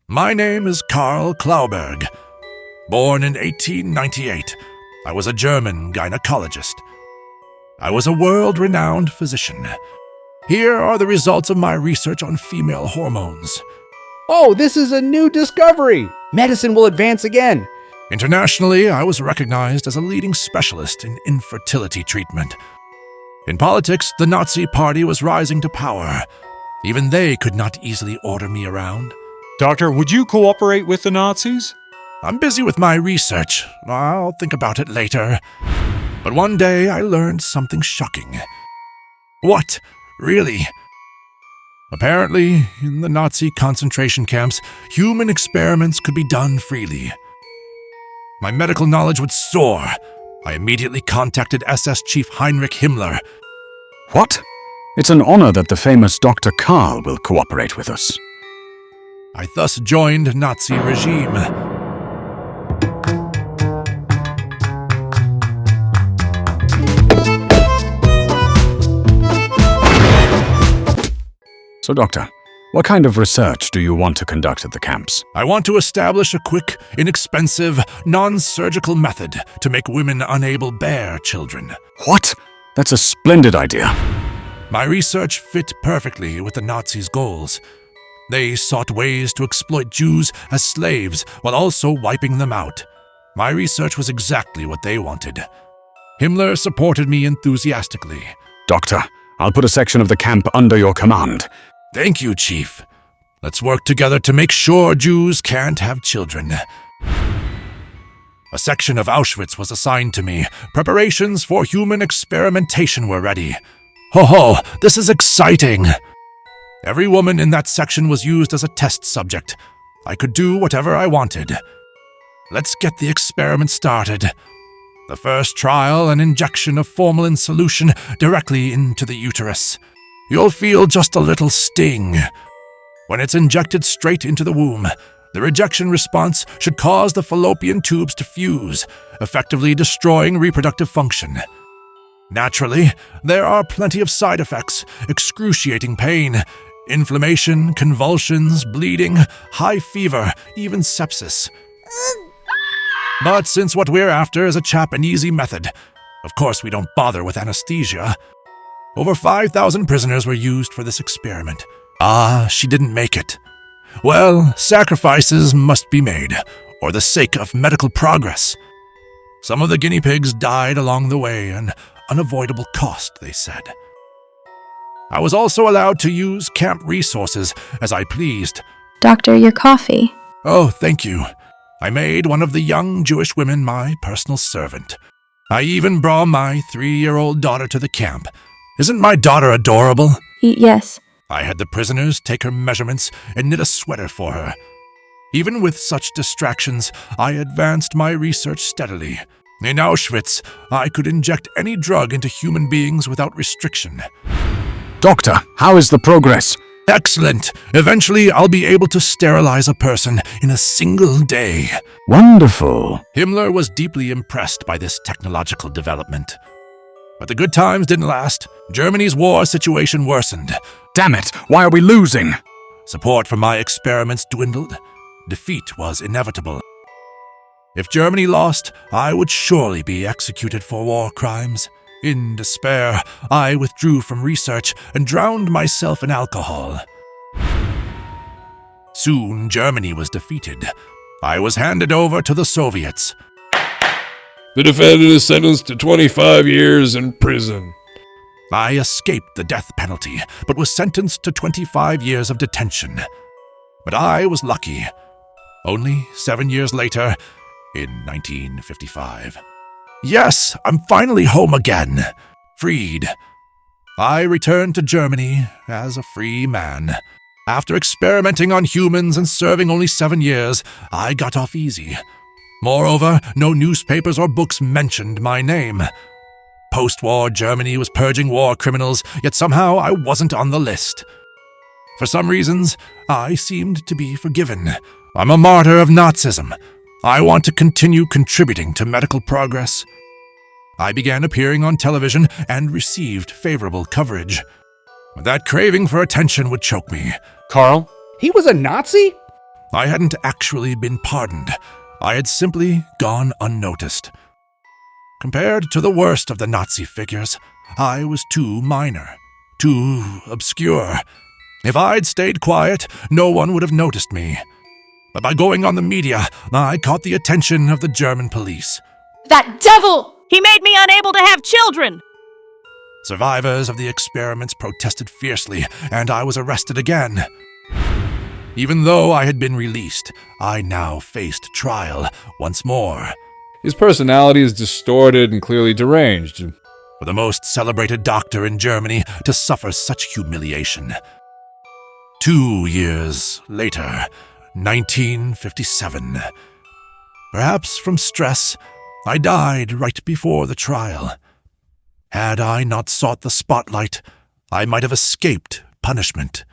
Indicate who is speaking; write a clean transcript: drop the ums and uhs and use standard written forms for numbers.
Speaker 1: My name is Karl Klauberg. Born in 1898, I was a German gynecologist. I was a world-renowned physician. Here are the results of my research on female hormones.
Speaker 2: Oh, this is a new discovery! Medicine will advance again.
Speaker 1: Internationally, I was recognized as a leading specialist in infertility treatment. In politics, the Nazi Party was rising to power. Even they could not easily order me around.
Speaker 3: Doctor, would you cooperate with the Nazis?
Speaker 1: I'm busy with my research. I'll think about it later. But one day I learned something shocking. What? Really? Apparently, in the Nazi concentration camps, human experiments could be done freely. My medical knowledge would soar. I immediately contacted SS Chief Heinrich Himmler.
Speaker 4: What? It's an honor that the famous Dr. Karl will cooperate with us.
Speaker 1: I thus joined Nazi regime.
Speaker 4: So, Doctor, what kind of research do you want to conduct at the camps?
Speaker 1: I want to establish a quick, inexpensive, non-surgical method to make women unable bear children.
Speaker 4: What? That's a splendid idea.
Speaker 1: My research fit perfectly with the Nazis' goals. They sought ways to exploit Jews as slaves while also wiping them out. My research was exactly what they wanted. Himmler supported me enthusiastically.
Speaker 4: Doctor, I'll put a section of the camp under your command.
Speaker 1: Thank you, Chief. Let's work together to make sure Jews can't have children. A section of Auschwitz was assigned to me. Preparations for human experimentation were ready. Ho, this is exciting! Every woman in that section was used as a test subject. I could do whatever I wanted. Let's get the experiment started. The first trial, an injection of formalin solution directly into the uterus. You'll feel just a little sting. When it's injected straight into the womb, the rejection response should cause the fallopian tubes to fuse, effectively destroying reproductive function. Naturally, there are plenty of side effects, excruciating pain, inflammation, convulsions, bleeding, high fever, even sepsis. But since what we're after is a chap and easy method, of course we don't bother with anesthesia. Over 5,000 prisoners were used for this experiment. She didn't make it. Well, sacrifices must be made, for the sake of medical progress. Some of the guinea pigs died along the way, an unavoidable cost, they said. I was also allowed to use camp resources as I pleased.
Speaker 5: Doctor, your coffee.
Speaker 1: Oh, thank you. I made one of the young Jewish women my personal servant. I even brought my 3-year-old daughter to the camp. Isn't my daughter adorable?
Speaker 5: Yes.
Speaker 1: I had the prisoners take her measurements and knit a sweater for her. Even with such distractions, I advanced my research steadily. In Auschwitz, I could inject any drug into human beings without restriction.
Speaker 4: Doctor, how is the progress?
Speaker 1: Excellent! Eventually, I'll be able to sterilize a person in a single day.
Speaker 4: Wonderful.
Speaker 1: Himmler was deeply impressed by this technological development. But the good times didn't last. Germany's war situation worsened.
Speaker 4: Damn it, why are we losing?
Speaker 1: Support for my experiments dwindled. Defeat was inevitable. If Germany lost, I would surely be executed for war crimes. In despair, I withdrew from research and drowned myself in alcohol. Soon, Germany was defeated. I was handed over to the Soviets.
Speaker 6: The defendant is sentenced to 25 years in prison.
Speaker 1: I escaped the death penalty, but was sentenced to 25 years of detention. But I was lucky. Only 7 years later, in 1955. Yes, I'm finally home again, freed. I returned to Germany as a free man. After experimenting on humans and serving only 7 years, I got off easy. Moreover, no newspapers or books mentioned my name. Post-war Germany was purging war criminals, yet somehow I wasn't on the list. For some reasons, I seemed to be forgiven. I'm a martyr of Nazism. I want to continue contributing to medical progress. I began appearing on television and received favorable coverage. But that craving for attention would choke me.
Speaker 3: Karl?
Speaker 2: He was a Nazi?
Speaker 1: I hadn't actually been pardoned. I had simply gone unnoticed. Compared to the worst of the Nazi figures, I was too minor, too obscure. If I'd stayed quiet, no one would have noticed me. But by going on the media, I caught the attention of the German police.
Speaker 7: That devil! He made me unable to have children!
Speaker 1: Survivors of the experiments protested fiercely, and I was arrested again. Even though I had been released, I now faced trial once more.
Speaker 8: His personality is distorted and clearly deranged.
Speaker 1: For the most celebrated doctor in Germany to suffer such humiliation. 2 years later, 1957. Perhaps from stress, I died right before the trial. Had I not sought the spotlight, I might have escaped punishment.